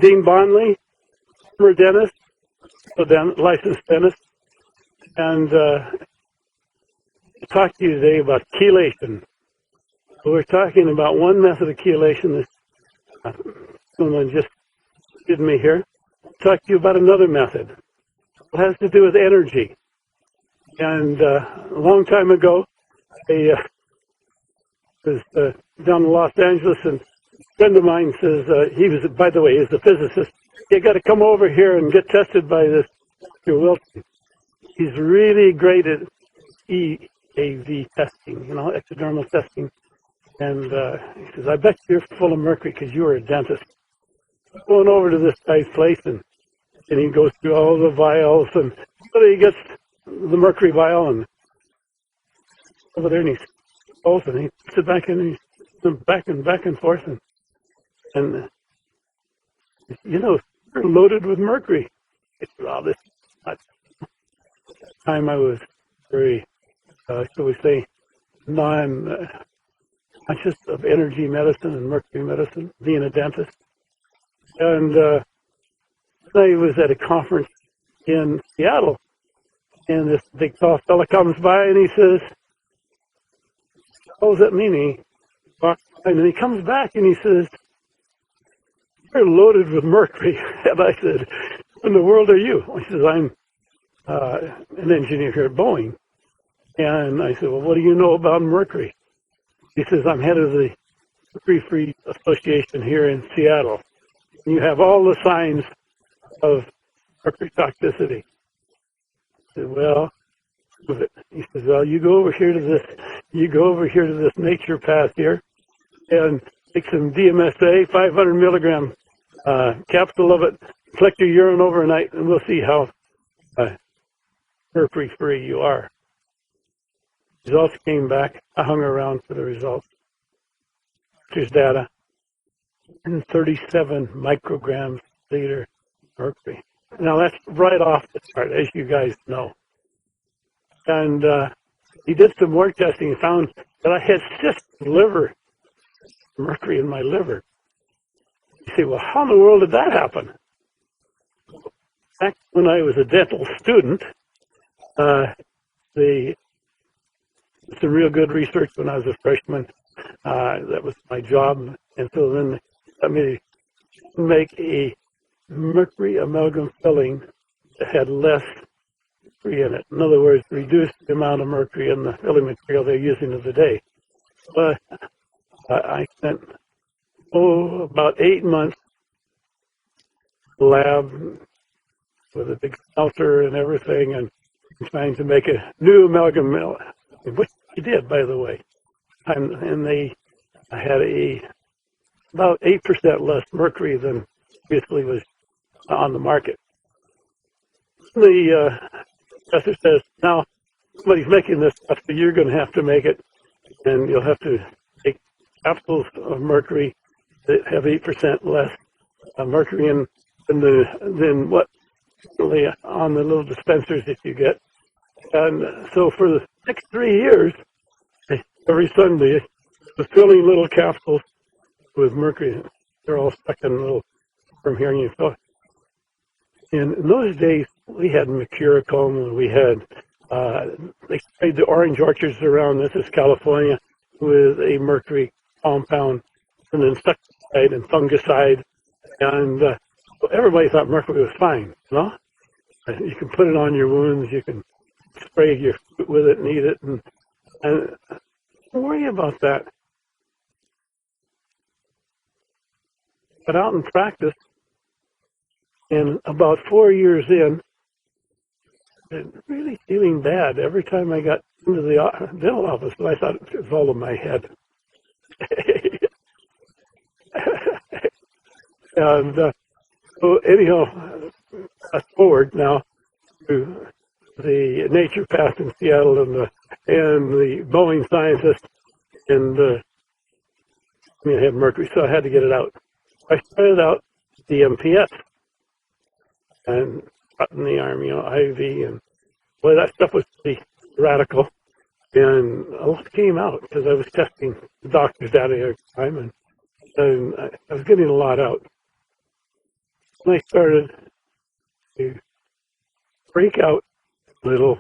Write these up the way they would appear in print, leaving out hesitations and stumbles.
Dean Bonlie, former dentist, licensed dentist, and talk to you today about chelation. We're talking about one method of chelation that someone just did me here. I'll talk to you about another method. It has to do with energy. And a long time ago, I was down in Los Angeles, and a friend of mine says, he was, by the way, he's a physicist. You got to come over here and get tested by this Dr. Wilson. He's really great at EAV testing, you know, ectodermal testing. And he says, I bet you're full of mercury because you were a dentist. I'm going over to this guy's place, and he goes through all the vials, and he gets the mercury vial, and over there, and he goes, and he puts it back in, and he's back and forth, and you know, you're loaded with mercury. It's all this. At the time I was very, shall we say, non-conscious of energy medicine and mercury medicine, being a dentist. And I was at a conference in Seattle, and this big tall fella comes by, and he says, what does that mean? And then he comes back, and he says, you're loaded with mercury. And I said, what in the world are you? He says, I'm an engineer here at Boeing. And I said, well, what do you know about mercury? He says, I'm head of the Mercury-Free Association here in Seattle. And you have all the signs of mercury toxicity. I said, well, prove it. He says, well, you go over here to this nature path here and take some DMSA, 500 milligram capsule of it, collect your urine overnight, and we'll see how mercury-free you are. Results came back. I hung around for the results. Here's data. 137 micrograms per liter mercury. Now that's right off the chart, as you guys know. And he did some more testing and found that I had cystic liver, mercury in my liver. You say, well, how in the world did that happen? Back when I was a dental student, some real good research when I was a freshman. That was my job. And so then let me make a mercury amalgam filling that had less mercury in it. In other words, reduce the amount of mercury in the filling material they're using today. But I spent, about 8 months in the lab with a big smelter and everything, and trying to make a new amalgam, which I did, by the way. And I had about 8% less mercury than basically was on the market. The professor says, now, somebody's making this stuff, so you're going to have to make it, and you'll have to take capsules of mercury that have 8% less mercury in than what on the little dispensers that you get. And so for the next 3 years, every Sunday, I was filling little capsules with mercury. They're all stuck in a little from here, and you fill. And in those days, we had mercurochrome, we had they sprayed the orange orchards around. This is California with a mercury compound, and insecticide and fungicide, and everybody thought mercury was fine. You know, you can put it on your wounds, you can spray your fruit with it and eat it, and don't worry about that. But out in practice, and about 4 years in, I'm really feeling bad every time I got into the dental office, but I thought it was all in my head. And so anyhow, fast forward now to the nature path in Seattle and the Boeing scientists, and I had mercury, so I had to get it out. I started out the MPS and got in the army, IV, and boy, that stuff was pretty radical. And a lot came out because I was testing the doctor's data every time, and I was getting a lot out. I started to break out little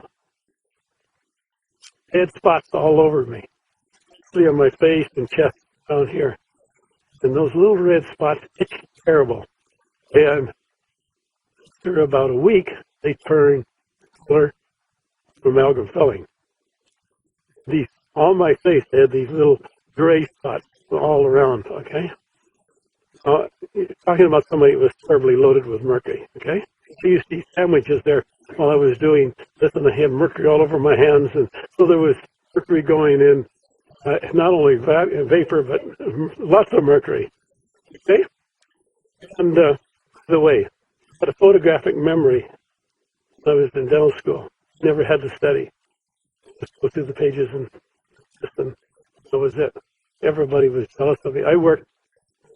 red spots all over me, especially on my face and chest down here. And those little red spots itched terrible. And after about a week, they turned color to amalgam filling. On my face, they had these little gray spots all around, okay? You're talking about somebody who was terribly loaded with mercury, okay? I used to eat sandwiches there while I was doing this, and I had mercury all over my hands, and so there was mercury going in, not only vapor, but lots of mercury, okay? And the way, I had a photographic memory when I was in dental school. Never had to study. Just go through the pages and that was it. Everybody was jealous of me. I worked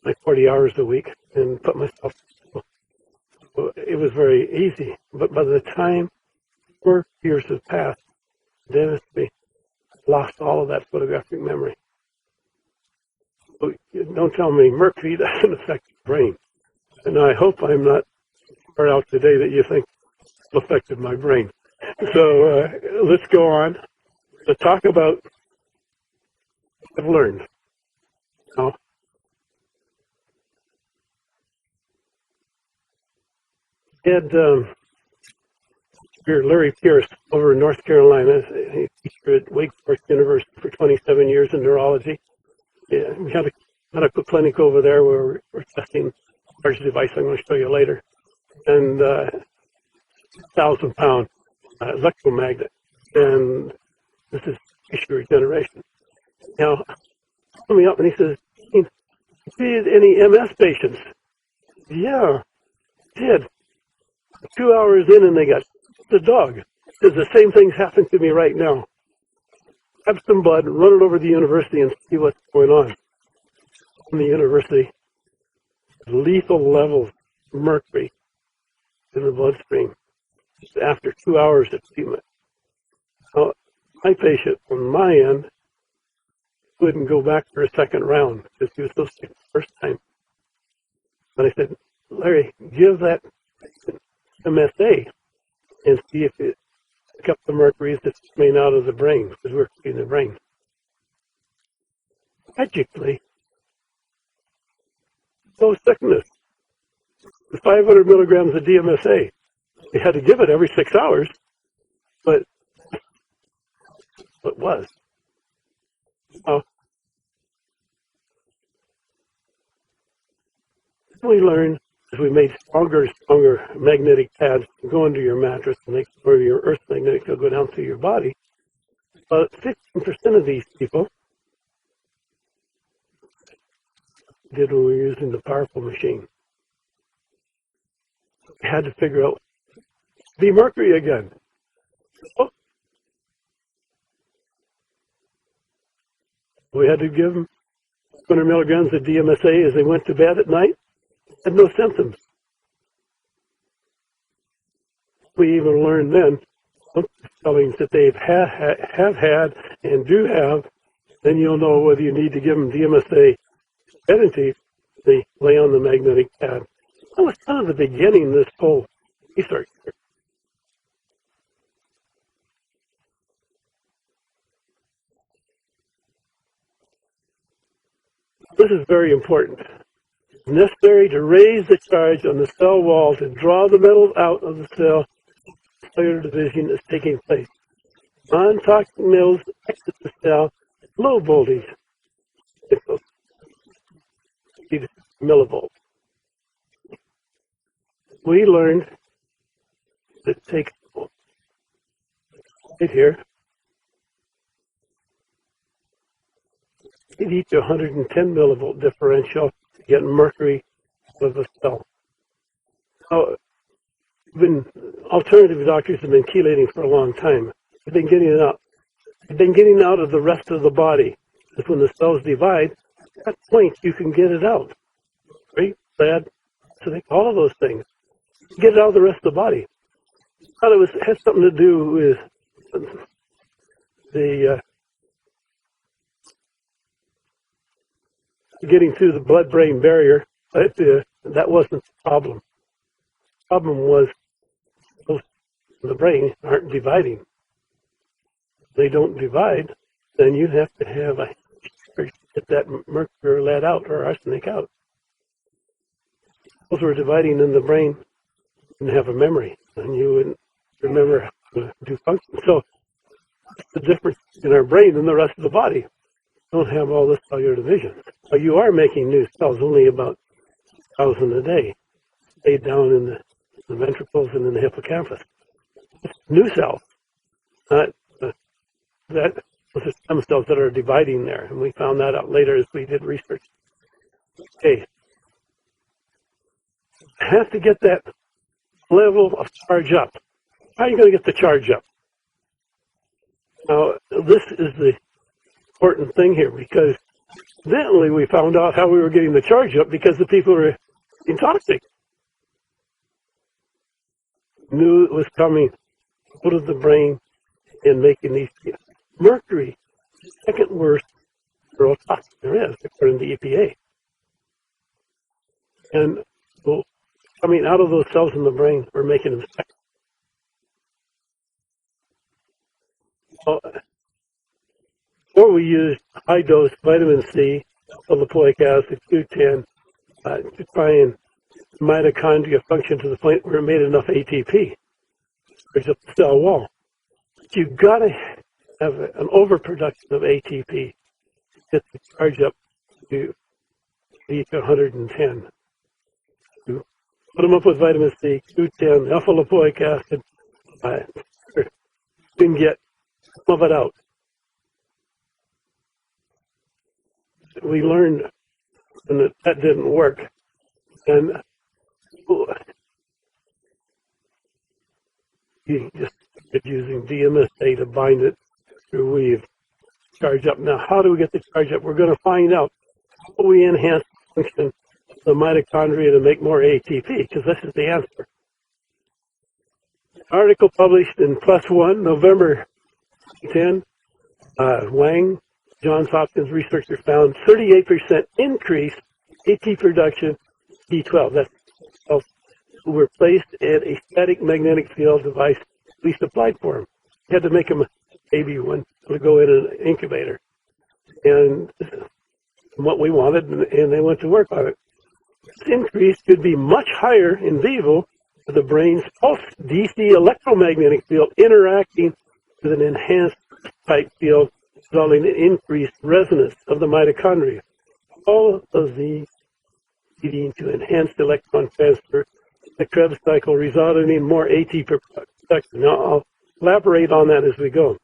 like 40 hours a week and put myself through. So it was very easy. But by the time 4 years had passed, dentistry lost all of that photographic memory. So don't tell me mercury doesn't affect the brain. And I hope I'm not far out today that you think it affected my brain. So let's go on to talk about what I've learned. Now, had Larry Pierce over in North Carolina. He teacher at Wake Forest University for 27 years in neurology. Yeah, we had a medical clinic over there where we're testing a large device I'm going to show you later. And 1,000-pound electromagnet. And this is tissue regeneration. Now, he called me up and he says, "You did any MS patients?" Yeah, did. 2 hours in and they got the dog. Says the same things happen to me right now. Have some blood, run it over to the university and see what's going on. In the university, lethal levels of mercury in the bloodstream after 2 hours of treatment. Now, my patient on my end wouldn't go back for a second round because he was so sick the first time. And I said, "Larry, give that MSA and see if it pick up the mercury that's made out of the brain, because we're in the brain." Magically, no sickness. The 500 milligrams of DMSA. We had to give it every 6 hours, but it was. We learned as we made stronger magnetic pads to go into your mattress and make sure your earth magnetic will go down through your body. But 15% of these people did when we were using the powerful machine. We had to figure out the mercury again. So we had to give them 200 milligrams of DMSA as they went to bed at night. Had no symptoms. We even learned then spellings that they have had and do have. Then you'll know whether you need to give them DMSA energy. They lay on the magnetic pad. That was kind of the beginning of this whole research. This is very important. It's necessary to raise the charge on the cell wall to draw the metals out of the cell. Cellular division is taking place. Non-toxic metals exit the cell at low voltage, 50 millivolts. We learned that it takes right here 80 to 110 millivolt differential to get mercury out of the cell. Now, alternative doctors have been chelating for a long time. They've been getting it out. They've been getting out of the rest of the body. Because when the cells divide, at that point you can get it out. Great, bad, acidic, all of those things. Get it out of the rest of the body. I thought it had something to do with the getting through the blood-brain barrier, but that wasn't the problem. problem was those in the brain aren't dividing. If they don't divide, then you have to have a get that mercury or lead out or arsenic out. Those were dividing in the brain and have a memory, and you wouldn't remember how to do function. So the difference in our brain and the rest of the body don't have all this cellular division. So you are making new cells, only about 1,000 a day, stayed down in the ventricles and in the hippocampus. It's new cells, not that those are stem cells that are dividing there, and we found that out later as we did research. Okay, have to get that level of charge up. How are you going to get the charge up? Now, this is the important thing here, because evidently we found out how we were getting the charge up because the people were eating toxic. Knew it was coming out of the brain and making these. Mercury, second worst neurotoxin there is, according to the EPA. And so coming out of those cells in the brain, we're making them sick. So, or we used high-dose vitamin C, lipoic acid, Q10, to try and mitochondria function to the point where it made enough ATP to charge up the cell wall. But you've got to have an overproduction of ATP to get the charge up to 110. You put them up with vitamin C, Q10, alpha-lipoic acid, you can get some of it out. We learned that didn't work. And you just keep using DMSA to bind it through weave. Charge up. Now, how do we get the charge up? We're going to find out how we enhance the function of the mitochondria to make more ATP, because this is the answer. Article published in PLOS ONE, November 10, Wang, Johns Hopkins researcher found 38% increase AT production B12. That's cells who were placed in a static magnetic field device we supplied for them. We had to make them a baby one to go in an incubator. And what we wanted, and they went to work on it. This increase could be much higher in vivo with the brain's pulse DC electromagnetic field interacting with an enhanced type field, resulting in increased resonance of the mitochondria. All of these leading to enhanced electron transfer, the Krebs cycle, resulting in more AT production. Now, I'll elaborate on that as we go.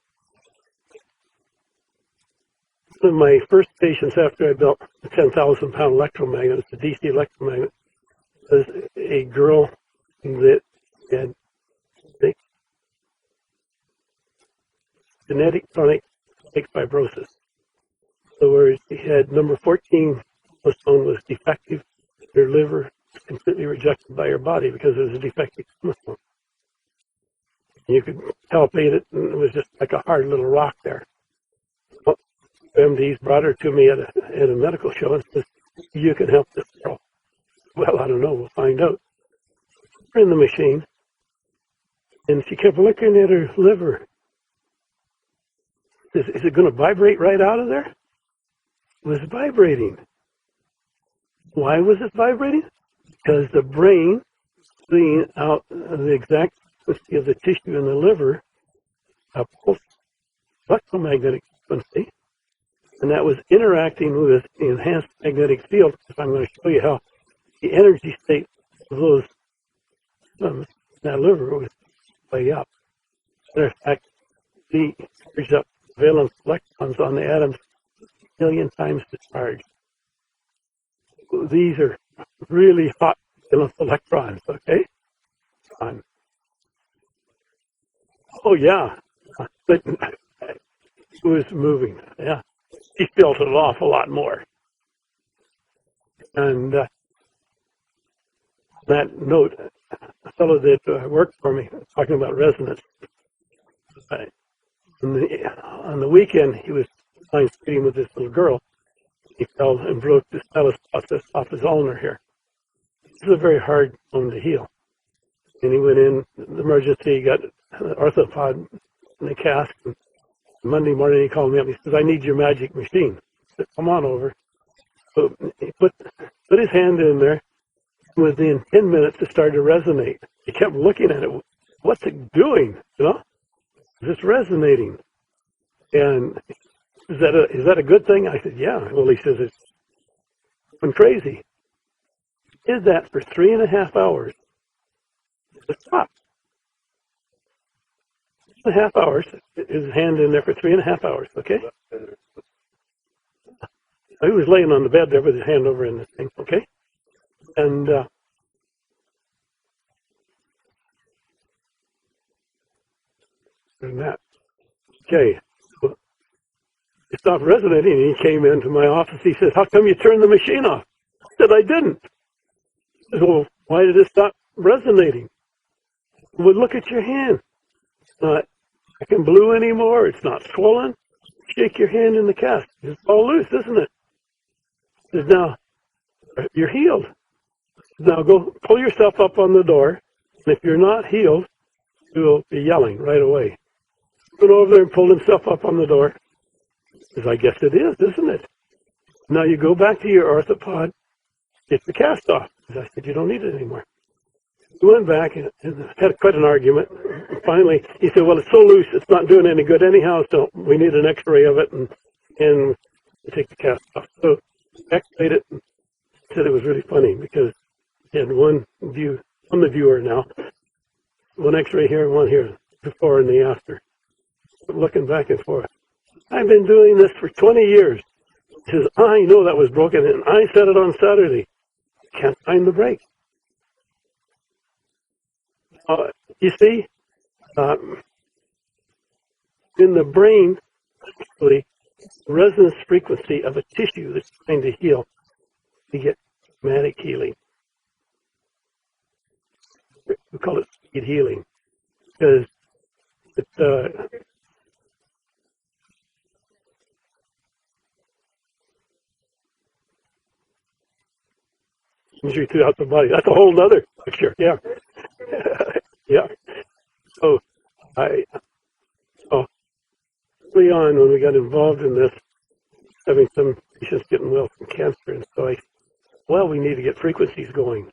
One of my first patients after I built a 10,000-pound electromagnet, it's a DC electromagnet, was a girl that had genetic chronic fibrosis. So where she had number 14 chromosome was defective, her liver was completely rejected by her body because it was a defective chromosome. You could palpate it, and it was just like a hard little rock there. Well, MDs brought her to me at a medical show and said, "You can help this girl." Well, I don't know. We'll find out. We're in the machine, and she kept looking at her liver. Is it going to vibrate right out of there? It was vibrating. Why was it vibrating? Because the brain cleaning out the exact frequency of the tissue in the liver, a pulse electromagnetic frequency, and that was interacting with the enhanced magnetic field. I'm going to show you how the energy state of those that liver was way up. Matter of fact, the charge up valence electrons on the atoms a million times the charge. These are really hot valence electrons, okay? Oh, yeah. But it was moving, yeah. He felt an awful lot more. And that note, a fellow that worked for me, talking about resonance. On the weekend, he was flying skating with this little girl. He fell and broke the stylus process off his ulnar here. This is a very hard bone to heal. And he went in the emergency, got an orthopod in the cast. And Monday morning he called me up. He says, "I need your magic machine." I said, "Come on over." So he put his hand in there. Within 10 minutes, it started to resonate. He kept looking at it. What's it doing? You know, it's resonating. And is that a good thing? I said, "Yeah." Well, he says, "It's been crazy." He did that for 3.5 hours. It stopped. 3.5 hours. His hand in there for 3.5 hours. Okay. He was laying on the bed there with his hand over in the thing. Okay. And that. Okay. Well, it stopped resonating, and he came into my office. He says, "How come you turned the machine off?" I said, "I didn't." He said, "Well, why did it stop resonating?" Well, look at your hand. It's not fucking blue anymore. It's not swollen. Shake your hand in the cast. It's all loose, isn't it? He says, "Now, you're healed. Now go pull yourself up on the door. And if you're not healed, you'll be yelling right away." He went over there and pulled himself up on the door. He says, "I guess it is, isn't it? Now you go back to your orthopod, get the cast off." I said, "You don't need it anymore." We went back and had quite an argument. Finally, he said, "Well, it's so loose, it's not doing any good anyhow, so we need an x-ray of it and take the cast off." So x-rayed it and said it was really funny because he had one view on the viewer now, one x-ray here and one here, before and the after. Looking back and forth. "I've been doing this for 20 years. He says, "I know that was broken, and I said it on Saturday. Can't find the break." You see, in the brain, actually, the resonance frequency of a tissue that's trying to heal, you get somatic healing. We call it speed healing because it's injury throughout the body. That's a whole other picture. Yeah. Yeah. So early on when we got involved in this, having some patients getting well from cancer, and so we need to get frequencies going.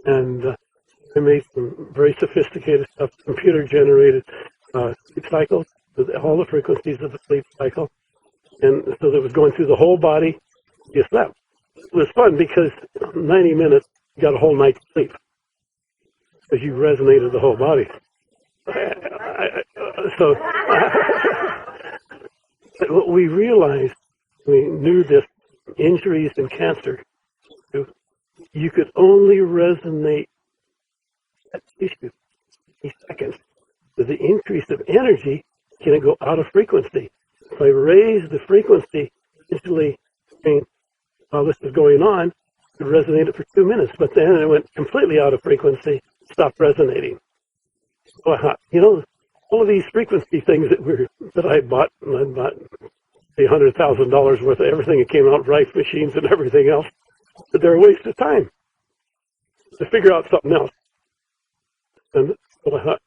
And I made some very sophisticated stuff, computer-generated sleep cycles, with all the frequencies of the sleep cycle, and so that it was going through the whole body. You slept. It was fun because 90 minutes, you got a whole night's sleep because you resonated the whole body. So what we realized, we knew this, injuries and cancer, you could only resonate that tissue in seconds. With the increase of energy, can it go out of frequency? If I raise the frequency, instantly, while this is going on, it resonated for 2 minutes, but then it went completely out of frequency, stopped resonating. So I thought, all of these frequency things that I bought, and I bought $100,000 worth of everything that came out, rife machines and everything else, but they're a waste of time to figure out something else. And so I thought,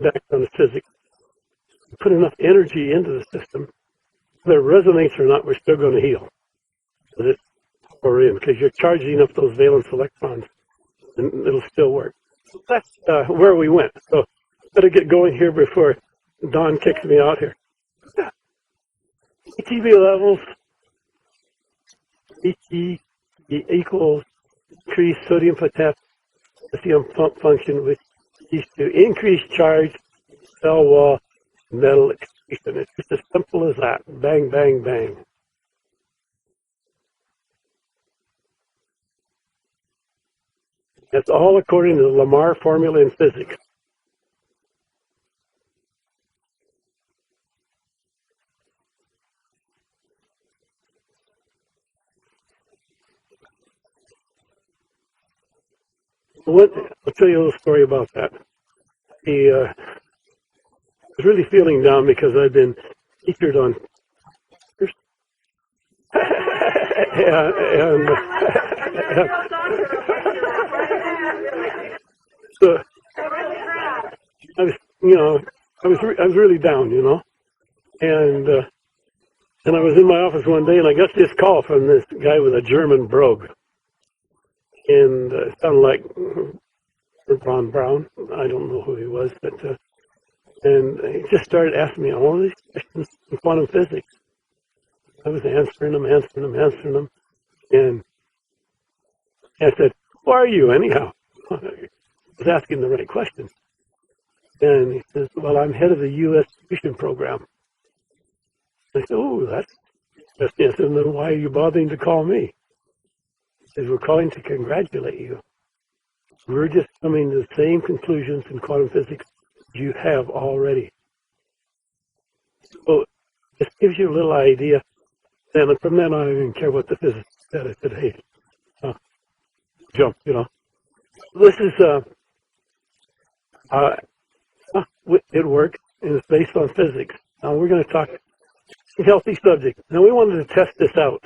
back on the physics, put enough energy into the system, whether it resonates or not, we're still going to heal. Because you're charging up those valence electrons, and it'll still work. So that's where we went. So better get going here before Don kicks me out here. Yeah. ATP levels, AT equals increased sodium potassium pump function, which leads to increased charge, cell wall, metal excretion. It's just as simple as that. Bang, bang, bang. That's all according to the Lamar formula in physics. I'll tell you a little story about that. He was really feeling down because I'd been featured on So I was, I was really down, and I was in my office one day, and I got this call from this guy with a German brogue, and it sounded like Ron Brown. I don't know who he was, but and he just started asking me all these questions in quantum physics. I was answering them, and I said, "Who are you, anyhow?" I was asking the right questions. And he says, "Well, I'm head of the U.S. Fusion program." I said, "Oh, that's interesting." I said, "Then why are you bothering to call me?" He says, "We're calling to congratulate you. We're just coming to the same conclusions in quantum physics you have already." So this gives you a little idea. And from then on, I didn't care what the physicist said. I said, "Hey, jump, This is, it works, and it's based on physics. Now we're going to talk healthy subject. Now we wanted to test this out.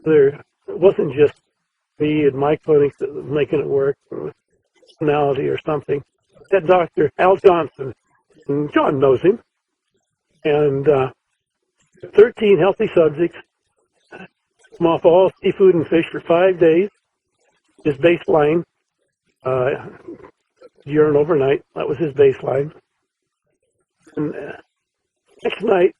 There wasn't just me and my clinics that was making it work, or personality or something. That Dr. Al Johnson, and John knows him, and 13 healthy subjects, come off all seafood and fish for 5 days, his baseline, urine overnight, that was his baseline. And next night,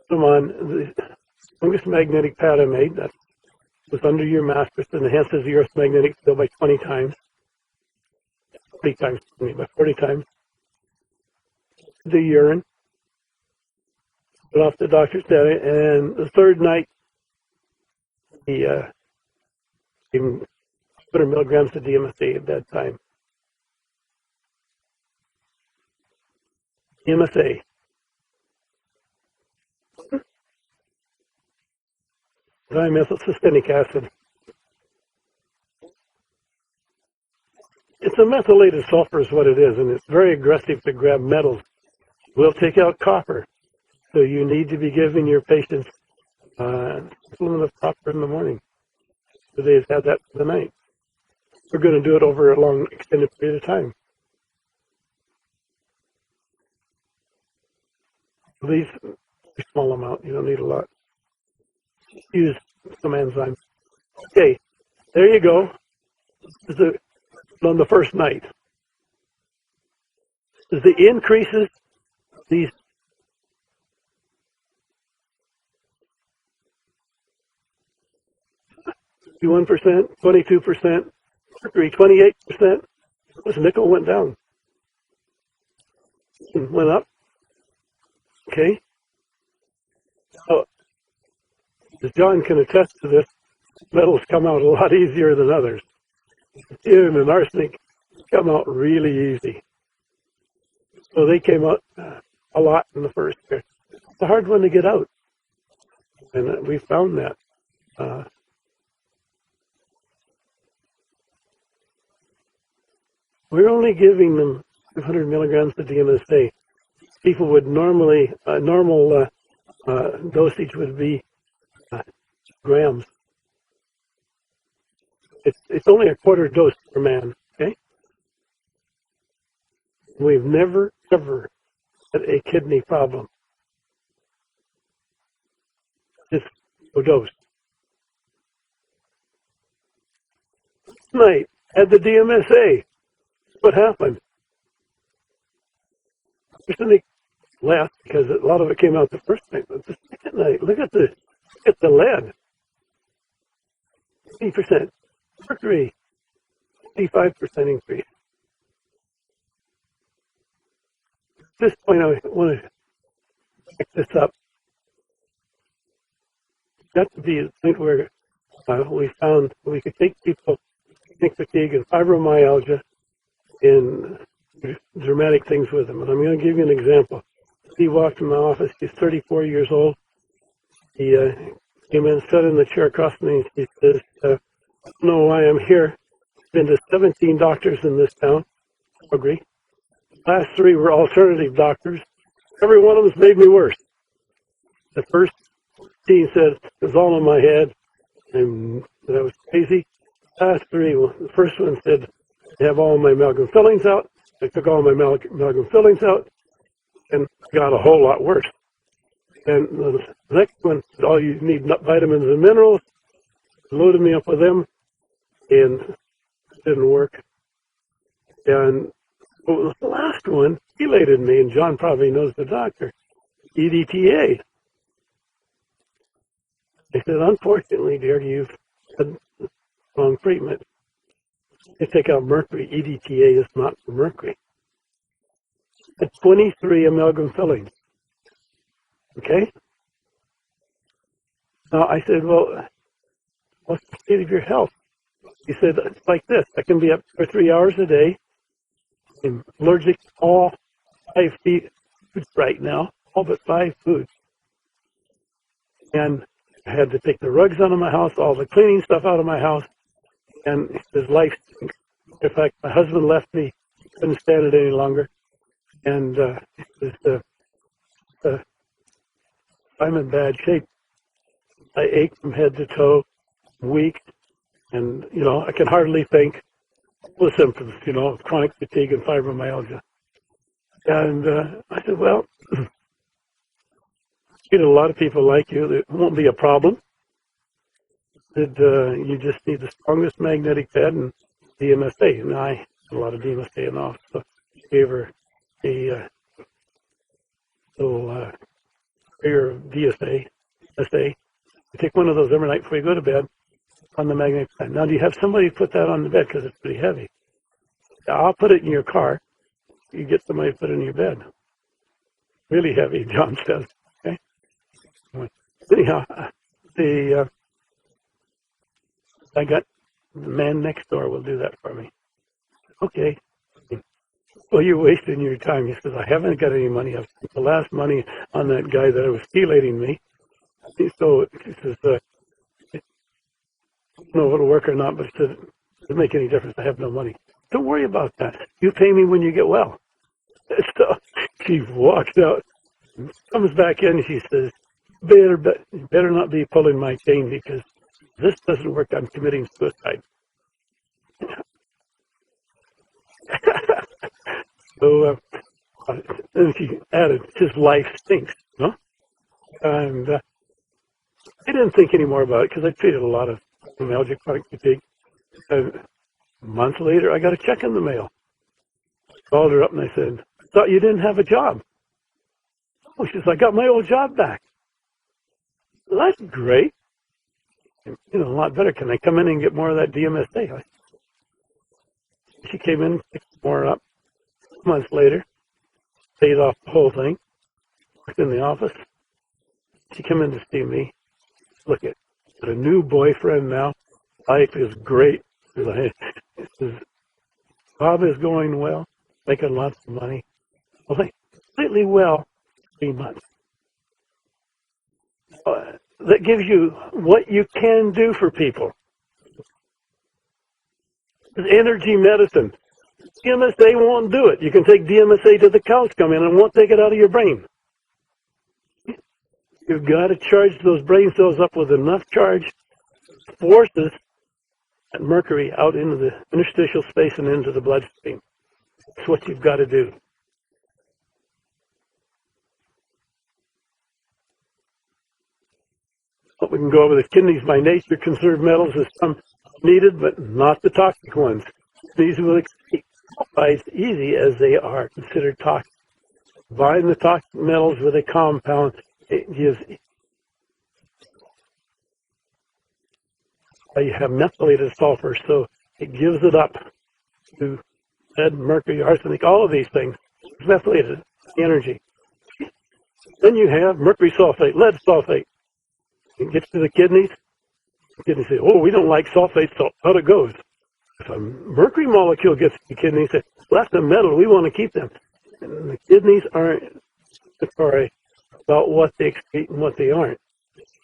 come on, the strongest magnetic pad I made, that was under your mattress, and enhances the Earth's magnetic field by 20 times. 40 times, by 40 times. The urine, put off the doctor's data, and the third night, he gave him 200 milligrams of DMSA at bedtime. DMSA. Dimethylcystinic acid. It's a methylated sulfur is what it is, and it's very aggressive to grab metals. We'll take out copper. So you need to be giving your patients supplement of copper in the morning. So they've had that for the night. We're going to do it over a long, extended period of time. These a small amount. You don't need a lot. Use some enzyme. Okay, there you go. This is on the first night. As the increases, these 51%, 22%, mercury 28%. This nickel went down and went up. Okay. So, as John can attest to this, metals come out a lot easier than others. Tin and arsenic come out really easy. So they came out a lot in the first year. It's a hard one to get out, and we found that. We're only giving them 500 milligrams of DMSA. People would normally, normal dosage would be grams. It's only a quarter dose per man, okay? We've never, ever had a kidney problem. Just a dose. Tonight, had the DMSA. What happened? Arsenic left because a lot of it came out the first night. But the second night, look at the lead. 80%. Mercury, 85% increase. At this point, I want to pick this up. Got to be the point where we found we could take people with fatigue and fibromyalgia and dramatic things with them. And I'm going to give you an example. He walked in my office. He's 34 years old. He came in, sat in the chair across from me, and he says, I don't know why I'm here. I've been to 17 doctors in this town. Agree. The last 3 were alternative doctors. Every one of them made me worse. The first 15 said, it was all in my head. I'm That was crazy. Last three, the first one said, I have all my amalgam fillings out. I took all my amalgam fillings out and got a whole lot worse. And the next one said, all you need vitamins and minerals. Loaded me up with them, and it didn't work. And the last one chelated me, and John probably knows the doctor, EDTA. I said, unfortunately, dear, you've had wrong treatment. They take out mercury. EDTA is not for mercury. At 23 amalgam fillings. Okay? Now, I said, well, what's the state of your health? He said, it's like this. I can be up for 3 hours a day. I'm allergic to all 5 foods right now, all but 5 foods. And I had to take the rugs out of my house, all the cleaning stuff out of my house, and his life stinks. In fact, my husband left me, couldn't stand it any longer, and I'm in bad shape. I ache from head to toe, weak, and, I can hardly think. All the symptoms, chronic fatigue and fibromyalgia. And I said, well, a lot of people like you. It won't be a problem. You just need the strongest magnetic bed and DMSA. And I had a lot of DMSA in the office, so I gave her a little prayer of DSA. You take one of those every night before you go to bed on the magnetic bed. Now, do you have somebody put that on the bed because it's pretty heavy? I'll put it in your car. You get somebody to put it in your bed. Really heavy, John says. Okay. Anyhow, I got the man next door will do that for me. Okay. Well, you're wasting your time. He says, I haven't got any money. I've spent the last money on that guy that was chelating me. So he says, I don't know if it'll work or not, but it doesn't make any difference. I have no money. Don't worry about that. You pay me when you get well. So she walks out, comes back in, and she says, better not be pulling my chain because this doesn't work. I'm committing suicide. So then she added, his life stinks. And I didn't think any more about it because I treated a lot of fibromyalgia, chronic fatigue. And a month later, I got a check in the mail. I called her up and I said, I thought you didn't have a job. Oh, she says, I got my old job back. Well, that's great. A lot better. Can I come in and get more of that DMSA? She came in, picked more up. Months later, paid off the whole thing. Worked in the office. She came in to see me. Look, got a new boyfriend now. Life is great. Bob is going well, making lots of money. Well, completely well, 3 months. That gives you what you can do for people. It's energy medicine. DMSA won't do it. You can take DMSA to the couch, come in, and it won't take it out of your brain. You've got to charge those brain cells up with enough charge, forces that mercury out into the interstitial space and into the bloodstream. That's what you've got to do. But we can go over the kidneys by nature. Conserve metals is some needed, but not the toxic ones. These will excrete sulfides easy as they are considered toxic. Combine the toxic metals with a compound. It gives. You have methylated sulfur, so it gives it up to lead, mercury, arsenic, all of these things. It's methylated energy. Then you have mercury sulfate, lead sulfate. It gets to the kidneys. The kidneys say, oh, we don't like sulfate, so out it goes. If a mercury molecule gets to the kidneys, say, well, that's a metal, we want to keep them. And the kidneys aren't sorry about what they excrete and what they aren't.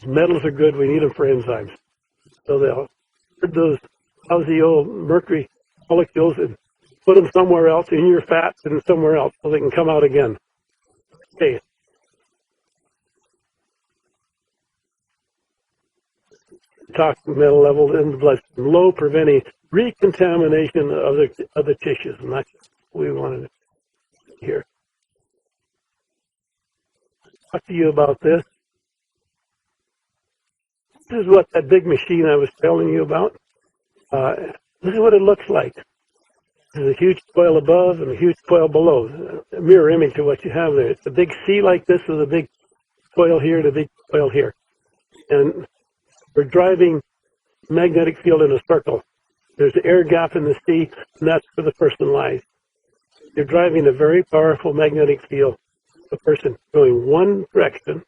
Metals are good, we need them for enzymes. So they'll put those lousy old mercury molecules and put them somewhere else in your fats and somewhere else so they can come out again. Okay. toxic metal levels in the bloodstream, low, preventing recontamination of the tissues, and that's what we wanted to hear. Talk to you about this. This is what that big machine I was telling you about. This is what it looks like. There's a huge coil above and a huge coil below, a mirror image of what you have there. It's a big C like this with a big coil here and a big coil here. And we're driving magnetic field in a circle. There's an air gap in the C, and that's where the person lies. You're driving a very powerful magnetic field. The person going one direction,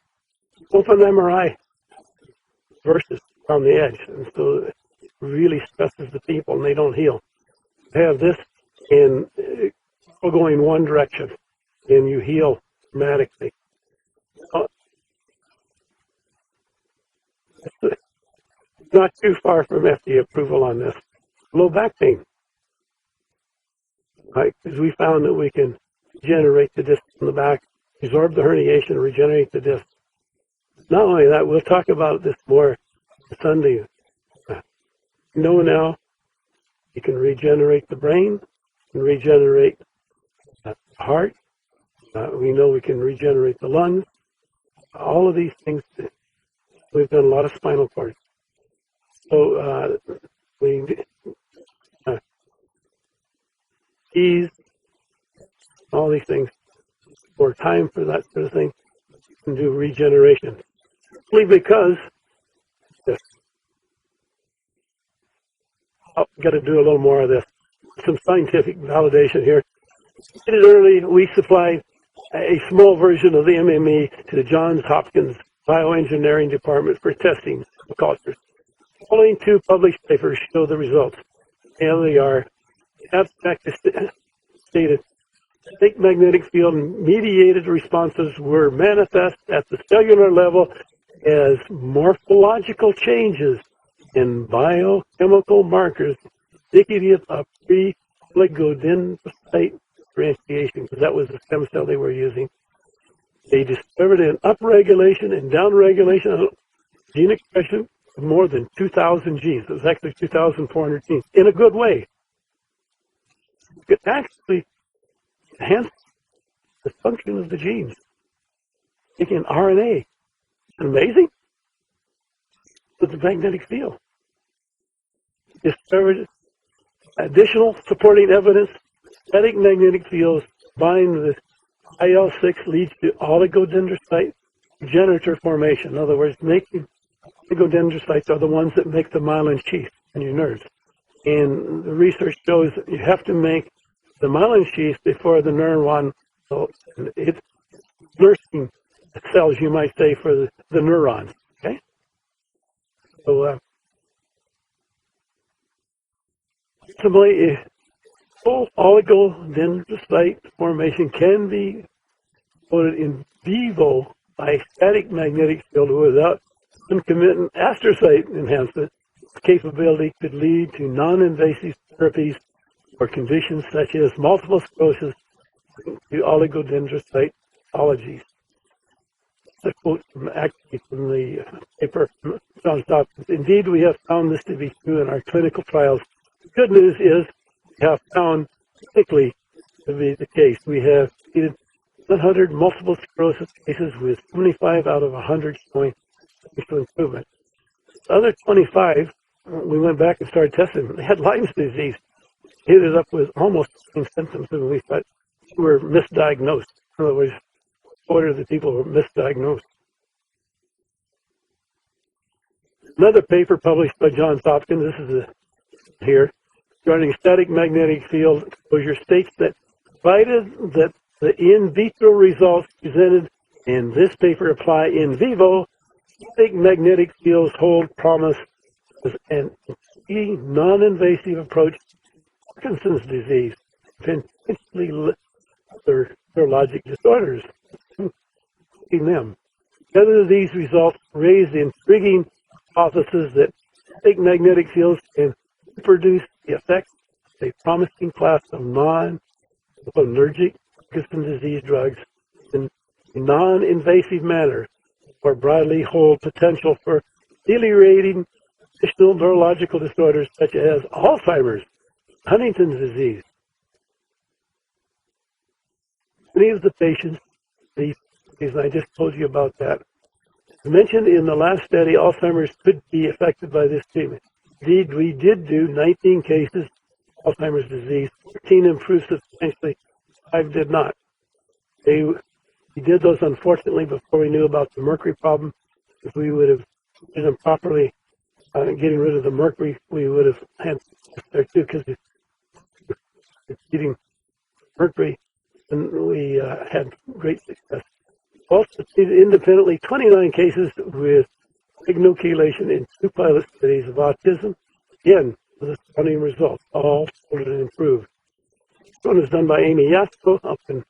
open MRI versus on the edge. And so it really stresses the people, and they don't heal. You have this, and people going one direction, and you heal dramatically. It's not too far from FDA approval on this. Low back pain. Right? Because we found that we can regenerate the disc in the back, absorb the herniation, regenerate the disc. Not only that, we'll talk about this more Sunday. You know now you can regenerate the brain, you can regenerate the heart. We know we can regenerate the lungs. All of these things. We've done a lot of spinal cord. So keys, all these things. For time for that sort of thing, you can do regeneration. Simply because I've got to do a little more of this. Some scientific validation here. Early, we supplied a small version of the MME to the Johns Hopkins Bioengineering Department for testing of cultures. Only 2 published papers show the results. And they are abstract stated. Static magnetic field mediated responses were manifest at the cellular level as morphological changes in biochemical markers indicative of pre-oligodendrocyte differentiation, because that was the stem cell they were using. They discovered an upregulation and downregulation of gene expression of more than 2,000 genes. It was actually 2,400 genes, in a good way. It could actually enhance the function of the genes, making RNA. Amazing. With the magnetic field. Discovered additional supporting evidence. Static magnetic fields bind with IL-6 leads to oligodendrocyte generator formation. In other words, making oligodendrocytes are the ones that make the myelin sheath in your nerves. And the research shows that you have to make the myelin sheath before the neuron. So it's nursing cells, you might say, for the neurons. Okay. So, ultimately, full oligodendrocyte formation can be promoted in vivo by static magnetic field without concomitant astrocyte enhancement. This capability could lead to non-invasive therapies for conditions such as multiple sclerosis to oligodendrocyte pathologies. That's a quote from the paper from Johns Hopkins. Indeed, we have found this to be true in our clinical trials. The good news is we have found clinically to be the case. We have treated 100 multiple sclerosis cases with 25 out of 100 showing improvement. The other 25, we went back and started testing them. They had Lyme's disease. They ended up with almost the same symptoms, and we thought we were misdiagnosed. In other words, a quarter of the people were misdiagnosed. Another paper published by Johns Hopkins, this is here, regarding static magnetic field exposure, states that provided that the in vitro results presented in this paper apply in vivo, static magnetic fields hold promise as an non-invasive approach to Parkinson's disease, potentially other neurologic disorders, including them. Together, these results raise the intriguing hypothesis that static magnetic fields can reproduce the effects of a promising class of non-allergic Parkinson's disease drugs in a non-invasive manner, or broadly hold potential for ameliorating additional neurological disorders such as Alzheimer's, Huntington's disease. Many of the patients, these, I just told you about that. As mentioned in the last study, Alzheimer's could be affected by this treatment. Indeed, we did do 19 cases of Alzheimer's disease, 14 improved substantially, 5 did not. We did those, unfortunately, before we knew about the mercury problem. If we would have did them properly, getting rid of the mercury, we would have had success there too, because it's eating mercury, and we had great success. Also, independently, 29 cases with Magnochelation in 2 pilot studies of autism, again, with stunning results, all children improved. This one was done by Amy Yasko up in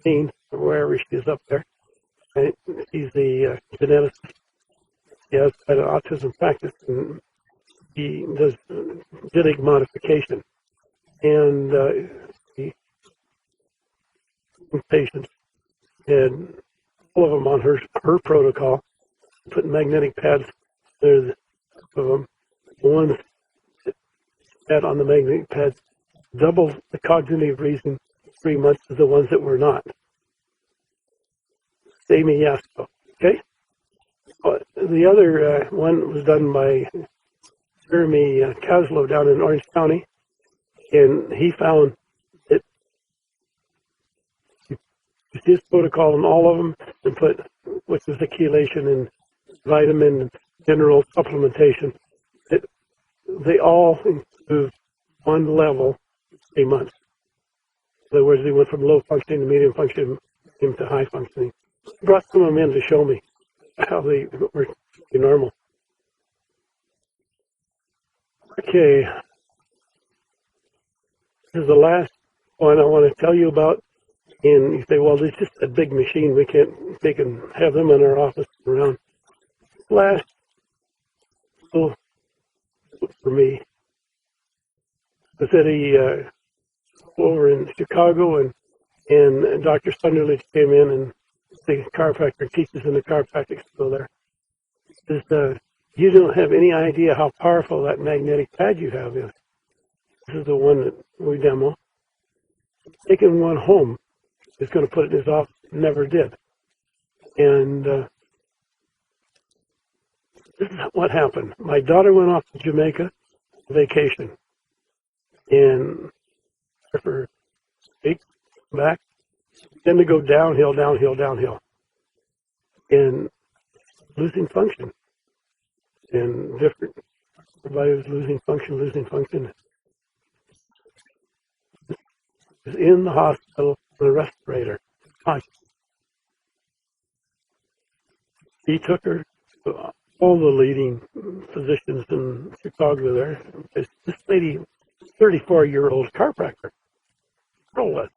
Maine, or wherever she is up there. And he's the geneticist. He has an autism practice, and he does genetic modification. And he patients had all of them on her protocol, put magnetic pads there of them. The ones that had on the magnetic pads double the cognitive reason 3 months as the ones that were not. Amy Yasko, okay? The other one was done by Jeremy Caslow down in Orange County, and he found that he used his protocol on all of them and put, which was the chelation and vitamin and mineral supplementation, that they all improved one level 3 months. In other words, they went from low functioning to medium functioning to high functioning. I brought some of them in to show me how they were normal. Okay, this is the last one I want to tell you about. And you say, well, it's just a big machine. We can't take and have them in our office around. Last, for me, was that he over in Chicago, and Dr. Sunderlich came in, and the chiropractor teaches in the chiropractic school there. He says, you don't have any idea how powerful that magnetic pad you have is. This is the one that we demo. Taking one home, he's going to put it in his office. Never did. And this is what happened. My daughter went off to Jamaica on vacation, and for a week, back, then to go downhill, and losing function, and different. Everybody was losing function. Was in the hospital with a respirator. He took her to all the leading physicians in Chicago there. This lady, 34-year-old chiropractor, girl was,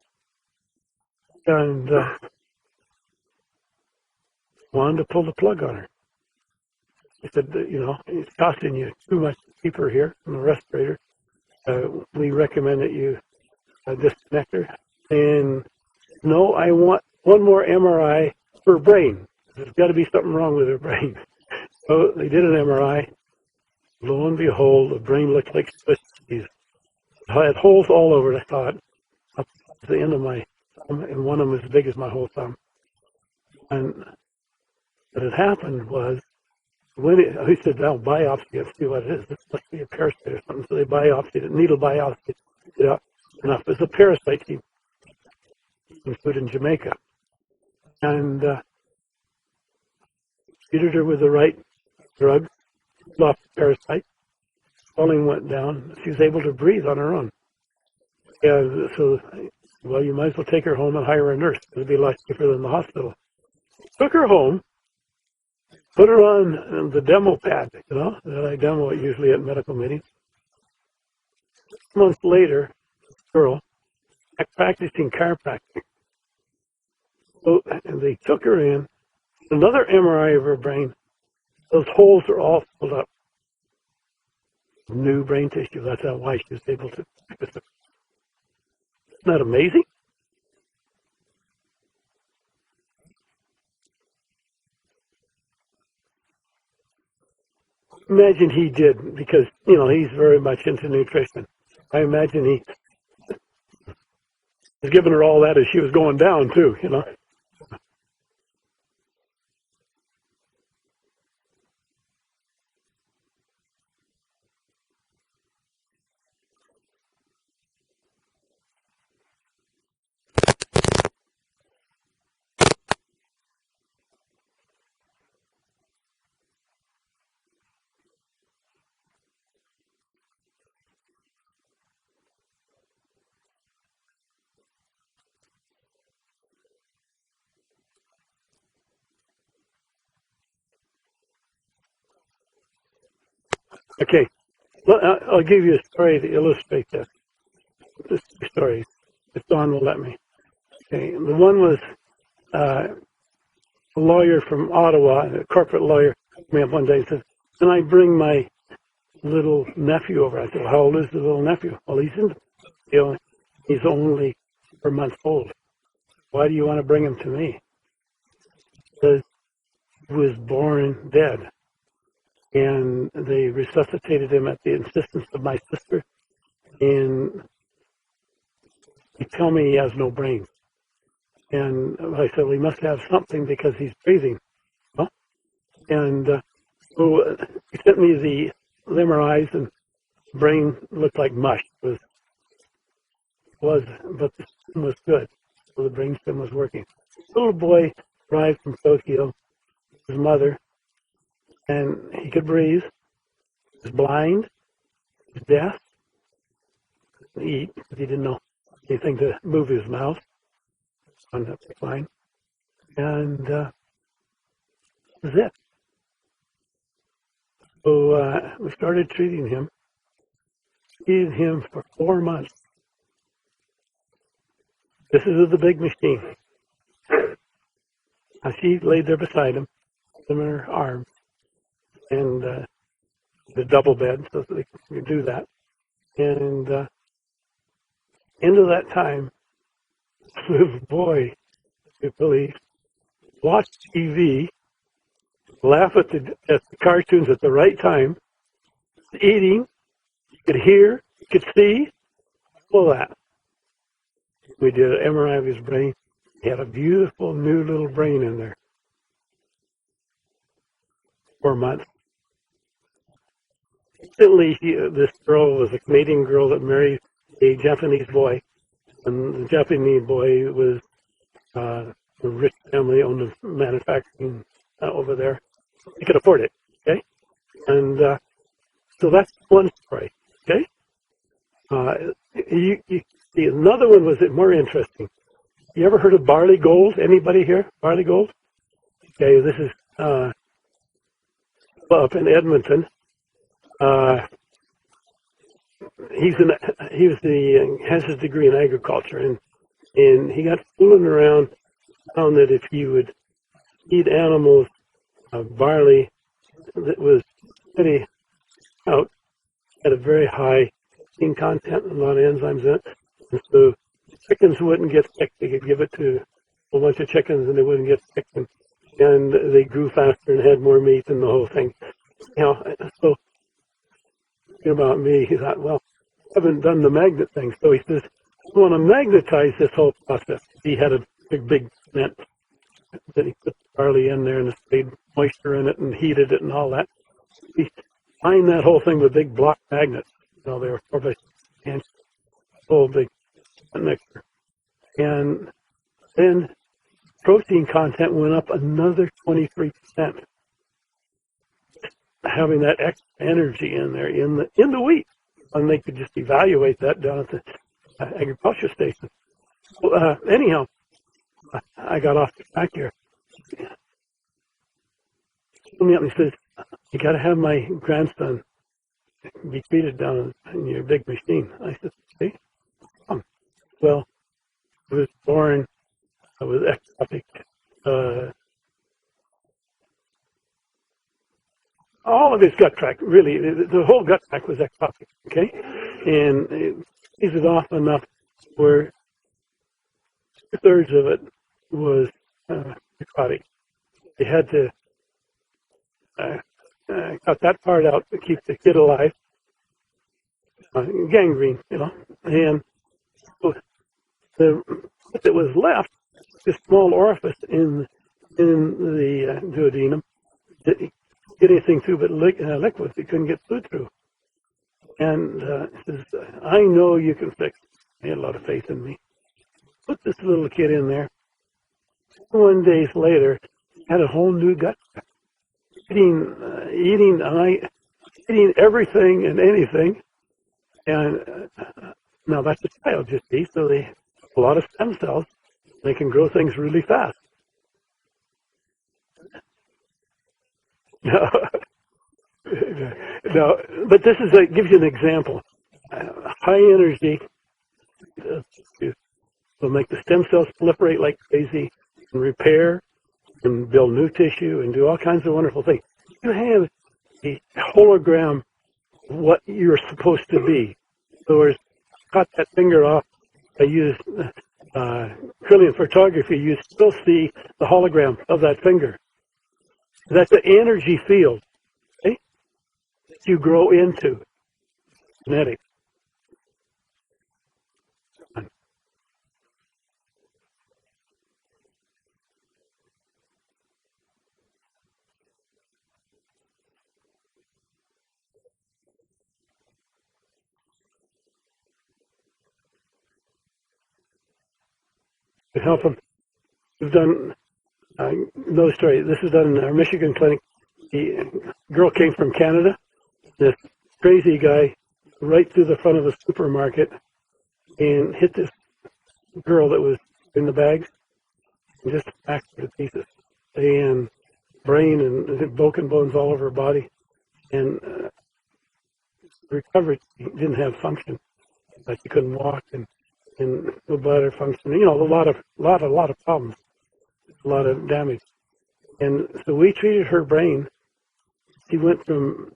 and wanted to pull the plug on her. He said, it's costing you too much to keep her here on the respirator. We recommend that you disconnect her. And no, I want one more MRI for her brain. There's got to be something wrong with her brain. So they did an MRI. Lo and behold, the brain looked like Swiss cheese. I had holes all over it, I thought, up to the end of my thumb, and one of them as big as my whole thumb. And what had happened was, he said, "I'll biopsy it, see what it is. This must be a parasite or something." So they biopsied it, needle biopsy it up enough. It's a parasite he put in Jamaica. And treated her with the right drug, off the parasite. Swelling went down. She was able to breathe on her own. And so, well, you might as well take her home and hire a nurse. It'd be a lot cheaper than the hospital. Took her home, put her on the demo pad, that I demo it usually at medical meetings. 6 months later, this girl, practicing chiropractic. So and they took her in, another MRI of her brain. Those holes are all filled up. New brain tissue. That's why she was able to practice it. Isn't that amazing? imagine he did, because, you know, he's very much into nutrition. I imagine he was giving her all that as she was going down, too, you know. Okay, well, I'll give you a story to illustrate this. This story, if Don will let me. Okay, the one was a lawyer from Ottawa, a corporate lawyer, called me up one day and says, "Can I bring my little nephew over?" I said, "Well, how old is the little nephew?" "Well, he's only 4 months old." "Why do you want to bring him to me?" Because he was born dead, and they resuscitated him at the insistence of my sister, and they tell me he has no brain. And I said, "Well, he must have something because he's breathing." Well, and so he sent me the MRIs, and the brain looked like mush. But the system was good. So the brain stem was working. The little boy arrived from Tokyo, his mother, and he could breathe. He was blind, he was deaf, couldn't eat because he didn't know anything to move his mouth. On that fine. And that was it. So we started treating him for 4 months. This is the big machine. Now she laid there beside him, in her arms, and the double bed so that they could do that. And end of that time, this little boy, you believe, watched TV, laugh at the cartoons at the right time, eating, you could hear, you could see, all that. We did an MRI of his brain. He had a beautiful new little brain in there. 4 months. Instantly, this girl was a Canadian girl that married a Japanese boy, and the Japanese boy was a rich family, owned a manufacturing over there. They could afford it, okay? And so that's one story, okay? You see, another one was more interesting. You ever heard of barley gold? Anybody here? Barley gold? Okay, this is up in Edmonton. Has his degree in agriculture, and he got fooling around, found that if you would feed animals barley that was pretty out, had a very high protein content and a lot of enzymes in it, and so chickens wouldn't get sick. They could give it to a whole bunch of chickens and they wouldn't get sick, and they grew faster and had more meat and the whole thing. You know, so about me, he thought, well, I haven't done the magnet thing. So he says, I want to magnetize this whole process. He had a big cement that he put the barley in there and stayed moisture in it and heated it and all that. He lined that whole thing with big block magnets. You know, they were 4 by 6 inch, whole big mixer. And then protein content went up another 23%. Having that extra energy in there in the wheat, and they could just evaluate that down at the agriculture station. Well, anyhow, I got off the track here. He told me up and he says, "You got to have my grandson be treated down in your big machine." I said, "Okay." Well, he was born with ectopic. All of his gut tract, really, the whole gut tract was ectopic, okay? And it eased off enough where 2/3 of it was necrotic. They had to cut that part out to keep the kid alive. Gangrene, you know, and so what that was left, this small orifice in the duodenum, didn't get anything through but liquids. It couldn't get food through. And he says, I know you can fix it. He had a lot of faith in me. Put this little kid in there. 21 days later, had a whole new gut. Eating everything and anything. And now that's a child, you see, so they have a lot of stem cells. They can grow things really fast. No, but this gives you an example. High energy will make the stem cells proliferate like crazy and repair and build new tissue and do all kinds of wonderful things. You have a hologram of what you're supposed to be. So I cut that finger off. I used Kirlian photography. You still see the hologram of that finger. That's the energy field, okay, that you grow into. Genetics. To help them. We've done another story. This is done in our Michigan clinic. The girl came from Canada. This crazy guy right through the front of the supermarket and hit this girl that was in the bags and just smacked her to pieces. And brain and broken bones all over her body. And recovered. She didn't have function. Like she couldn't walk and no bladder function. You know, a lot of problems. A lot of damage. And so we treated her brain. She went from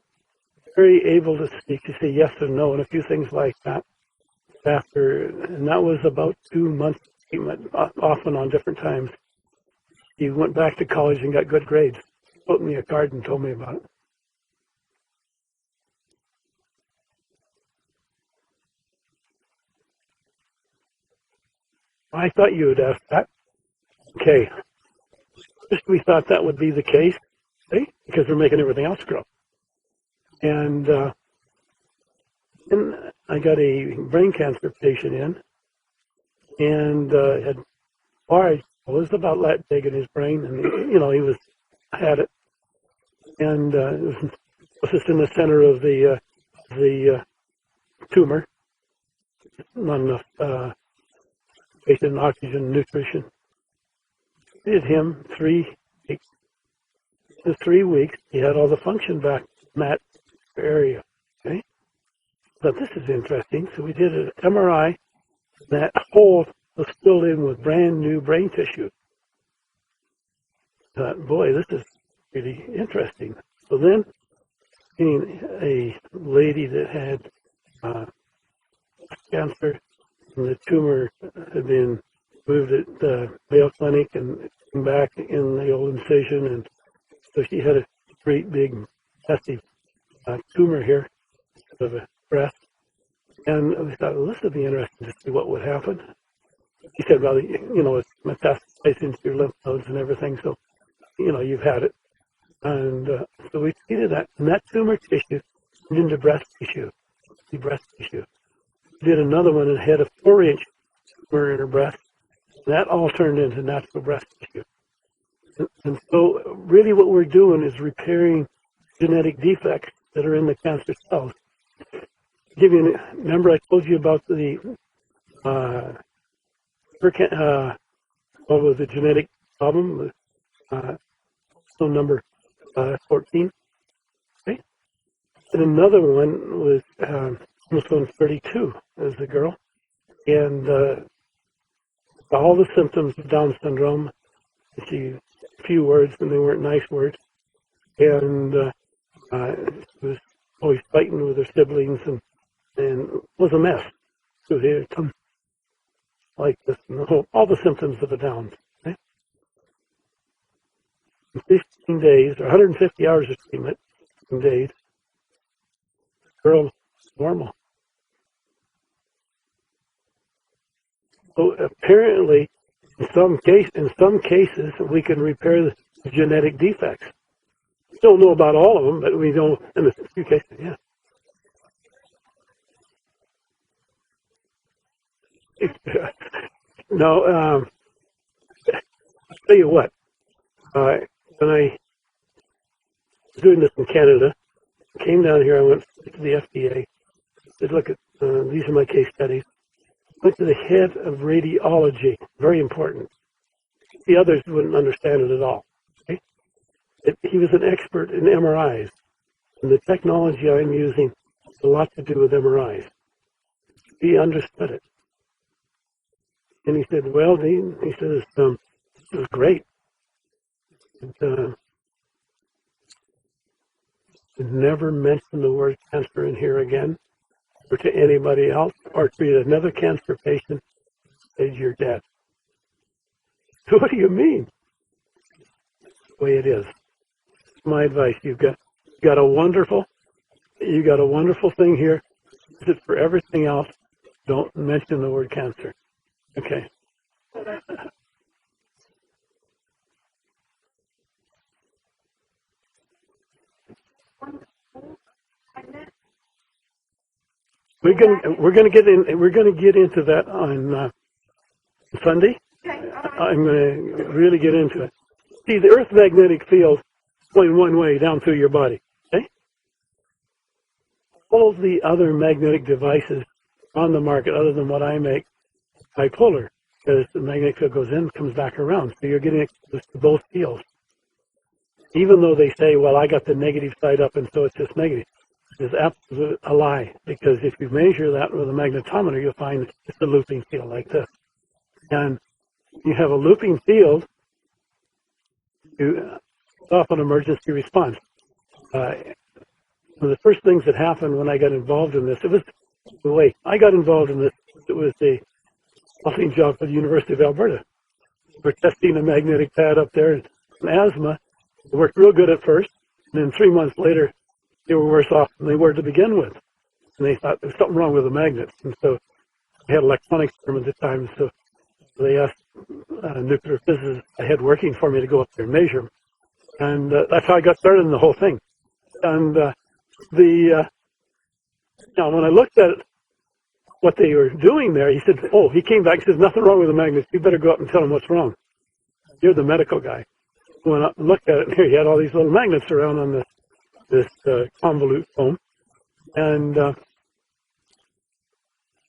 very able to speak to say yes and no and a few things like that and that was about 2 months treatment, off and on different times. She went back to college and got good grades. Wrote me a card and told me about it. I thought you would ask that. Okay. First we thought that would be the case, see? Because we're making everything else grow. And then I got a brain cancer patient in, and had large, it was about that big in his brain, and you know, he had it, and it was just in the center of the tumor. Not enough patient oxygen and nutrition. Did him 3 weeks. In 3 weeks, he had all the function back in that area. Okay, but this is interesting. So we did an MRI. That hole was filled in with brand new brain tissue. Thought, boy, this is really interesting. So then, seeing a lady that had cancer, and the tumor had been moved at the Mayo Clinic and came back in the old incision, and so she had a great big massive tumor here of a breast. And we thought, well, this would be interesting to see what would happen. He said, well, you know, it's metastasized into your lymph nodes and everything, so, you know, you've had it. And so we treated that, and that tumor tissue turned into breast tissue, the breast tissue. Did another one and had a 4-inch tumor in her breast. That all turned into natural breast tissue. And so really what we're doing is repairing genetic defects that are in the cancer cells. Remember I told you about the what was the genetic problem? So number 14. Okay. And another one was almost on 32 as a girl, and all the symptoms of Down syndrome. She a few words, and they weren't nice words, and she was always fighting with her siblings, and was a mess. So here it comes like this, and all the symptoms of a Down. Okay? In 15 days, or 150 hours of treatment, days. Girl, normal. So apparently, in some cases, we can repair the genetic defects. We don't know about all of them, but we know in a few cases, yeah. No, I'll tell you what. When I was doing this in Canada, came down here, I went to the FDA, said, look, these are my case studies. Went to the head of radiology, very important. The others wouldn't understand it at all. Okay? He was an expert in MRIs, and the technology I'm using has a lot to do with MRIs. He understood it. And he said, well, he says, this is great. And, never mention the word cancer in here again, or to anybody else, or treat another cancer patient, say you're dead. What do you mean? That's the way it is. My advice, you've got a wonderful thing here. Use it for everything else. Don't mention the word cancer. Okay. We're gonna get into that on Sunday. I'm gonna really get into it. See, the Earth's magnetic field is going one way down through your body. Okay. All the other magnetic devices on the market, other than what I make, bipolar, because the magnetic field goes in, comes back around. So you're getting exposed to both fields. Even though they say, well, I got the negative side up, and so it's just negative. Is absolutely a lie, because if you measure that with a magnetometer, you'll find it's a looping field like this. And you have a looping field to stop an emergency response. One of the first things that happened when I got involved in this, it was the way I got involved in this, it was a consulting job for the University of Alberta. We're testing a magnetic pad up there in asthma. It worked real good at first, and then 3 months later, they were worse off than they were to begin with. And they thought there was something wrong with the magnets. And so they had electronics firm at the time, so they asked a nuclear physicist I had working for me to go up there and measure them. And that's how I got started in the whole thing. And now when I looked at what they were doing there, he said, oh, he came back and says, nothing wrong with the magnets. You better go up and tell them what's wrong. You're the medical guy. Went up and looked at it, and here he had all these little magnets around on this convolute foam, and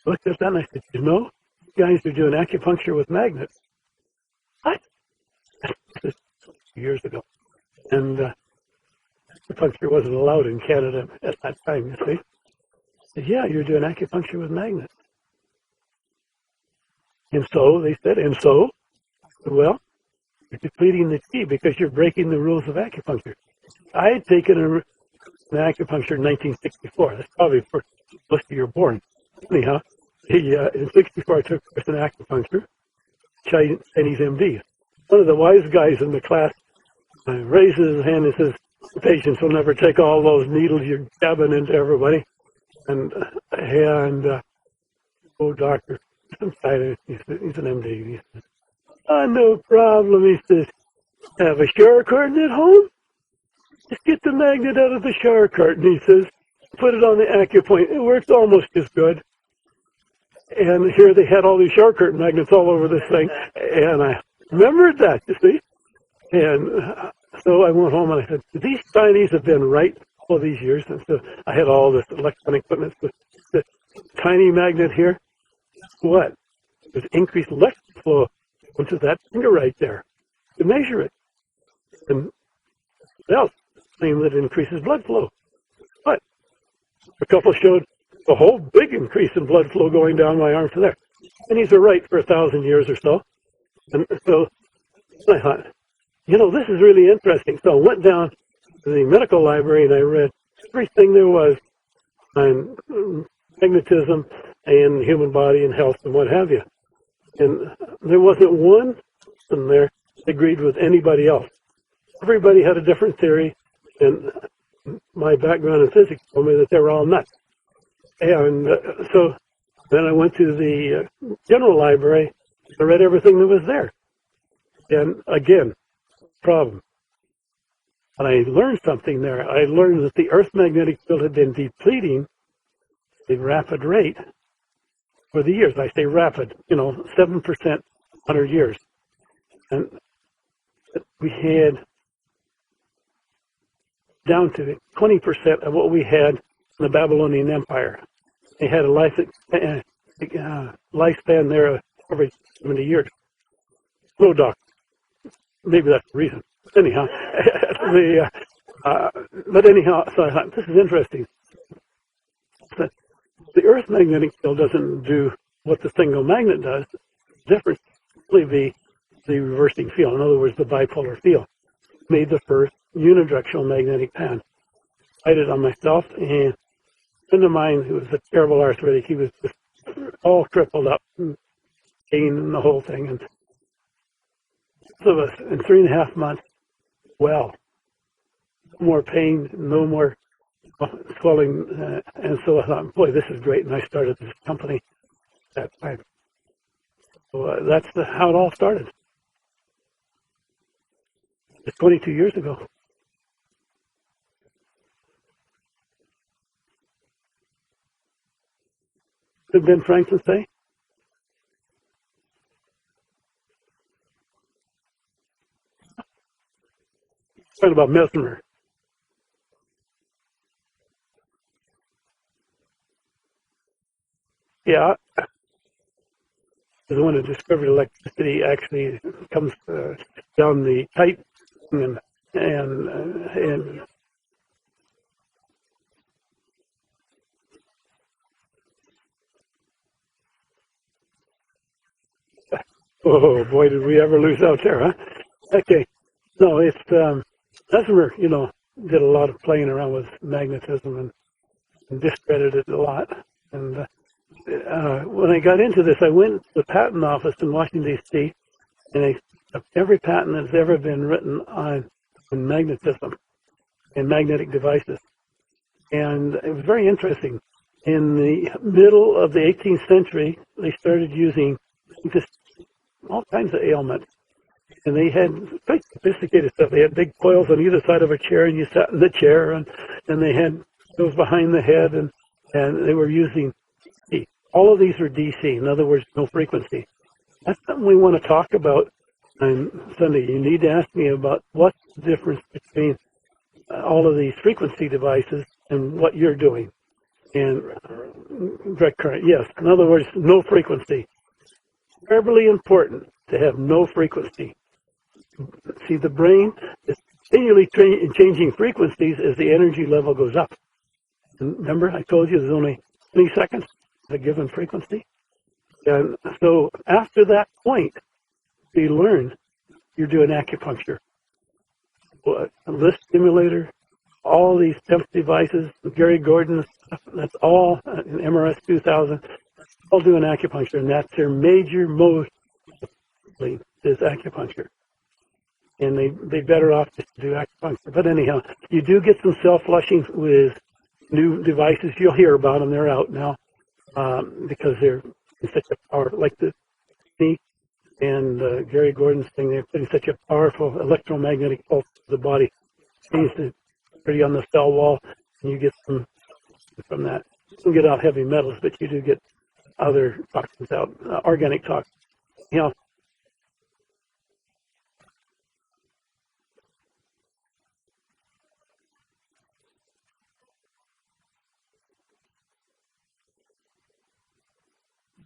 looked at that and I said, you know, you guys are doing acupuncture with magnets. What? This was years ago. And acupuncture wasn't allowed in Canada at that time, you see. I said, yeah, you're doing acupuncture with magnets. And so, they said, and so? I said, well, you're depleting the chi because you're breaking the rules of acupuncture. I had taken an acupuncture in 1964. That's probably for most of you were born. Anyhow, in 64 I took an acupuncture, Chinese MD. One of the wise guys in the class raises his hand and says, patients will never take all those needles you're jabbing into everybody. And oh, doctor, he's an MD. He says, no problem. He says, have a shower curtain at home? Just get the magnet out of the shower curtain, he says. Put it on the acupoint. It works almost as good. And here they had all these shower curtain magnets all over this thing. And I remembered that, you see. And so I went home and I said, these Chinese have been right all these years. And so I had all this electronic equipment with the tiny magnet here. What? There's increased electric flow into that finger right there to measure it. And else claim that it increases blood flow. But a couple showed a whole big increase in blood flow going down my arm to there. And these are right for 1,000 years or so. And so I thought, you know, this is really interesting. So I went down to the medical library and I read everything there was on magnetism and human body and health and what have you. And there wasn't one person there that agreed with anybody else. Everybody had a different theory, and my background in physics told me that they were all nuts. And so then I went to the general library. I read everything that was there. And again, problem. But I learned something there. I learned that the Earth's magnetic field had been depleting at a rapid rate for the years. I say rapid, 7%, 100 years. And we had down to 20% of what we had in the Babylonian Empire. They had a lifespan there of over 70 years. No doctor. Maybe that's the reason. Anyhow, but anyhow, so I thought, this is interesting. The Earth's magnetic field doesn't do what the single magnet does. The difference would be the reversing field. In other words, the bipolar field. Made the first unidirectional magnetic pan. I did it on myself, and a friend of mine who was a terrible arthritic, he was just all crippled up, and pain and the whole thing. And so of us in 3.5 months, well, no more pain, no more swelling, and so I thought, boy, this is great, and I started this company at that time. So that's how it all started. It's 22 years ago. What did Ben Franklin say? Talking about Mesmer. Yeah, the one who discovered electricity actually comes down the pipe and oh boy, did we ever lose out there, huh? Okay, no, it's Mesmer, did a lot of playing around with magnetism and discredited a lot. And when I got into this, I went to the patent office in Washington, D.C., and every patent that's ever been written on magnetism and magnetic devices. And it was very interesting. In the middle of the 18th century, they started using just all kinds of ailments. And they had quite sophisticated stuff. They had big coils on either side of a chair, and you sat in the chair, and they had those behind the head, and they were using DC. All of these are DC, in other words, no frequency. That's something we want to talk about on Sunday. You need to ask me about what's the difference between all of these frequency devices and what you're doing. And direct current, yes. In other words, no frequency. Terribly important to have no frequency. See, the brain is continually changing frequencies as the energy level goes up. And remember, I told you there's only 20 seconds at a given frequency. And so after that point, you learn you're doing acupuncture. A list stimulator, all these temp devices, Gary Gordon's, that's all in MRS 2000, all doing acupuncture, and that's their major mode is acupuncture. And they better off just to do acupuncture. But anyhow, you do get some self-flushing with new devices. You'll hear about them. They're out now because they're in such a power, like the me and Gary Gordon's thing. They're putting such a powerful electromagnetic pulse to the body. It's pretty on the cell wall, and you get some from that. You don't get out heavy metals, but you do get other toxins out, organic toxins.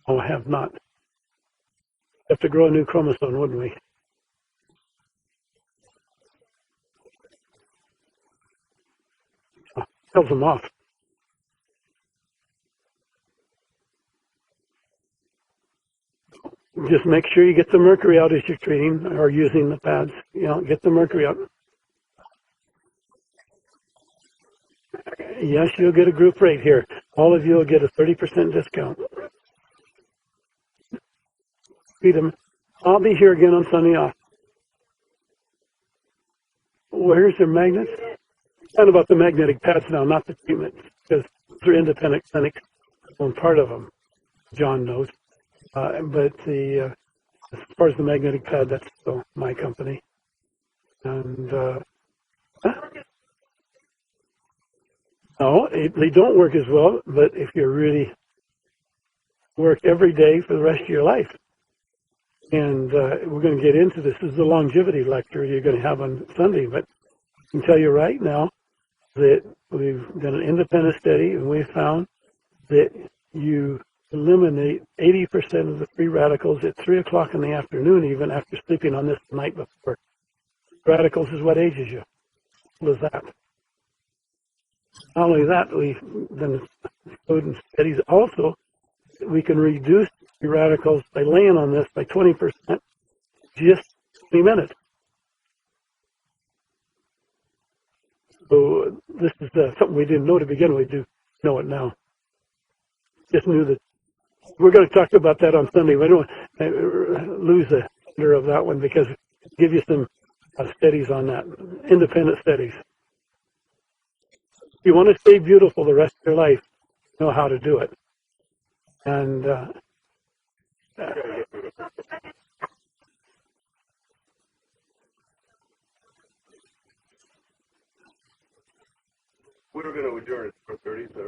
Oh, I have not. Have to grow a new chromosome, wouldn't we? Kills them off. Just make sure you get the mercury out as you're treating or using the pads. Get the mercury out. Yes, you'll get a group rate here. All of you will get a 30% discount. I'll be here again on Sunday off. Where's your magnets? talking about the magnetic pads now, not the treatments, because they're independent clinics on part of them. John knows. But as far as the magnetic pad, that's still my company. And no, they don't work as well, but if you really work every day for the rest of your life, and we're going to get into this. This is the longevity lecture you're going to have on Sunday, but I can tell you right now that we've done an independent study, and we found that you eliminate 80% of the free radicals at 3 o'clock in the afternoon, even after sleeping on this the night before. Radicals is what ages you. What is that? Not only that, we've done studies also. We can reduce free radicals by laying on this by 20%, just 20 minutes. So this is something we didn't know to begin with. We do know it now. Just knew that. We're going to talk about that on Sunday. We don't lose the wonder of that one because we'll give you some studies on that, independent studies. If you want to stay beautiful the rest of your life, you know how to do it. And we were going to adjourn at 4:30. So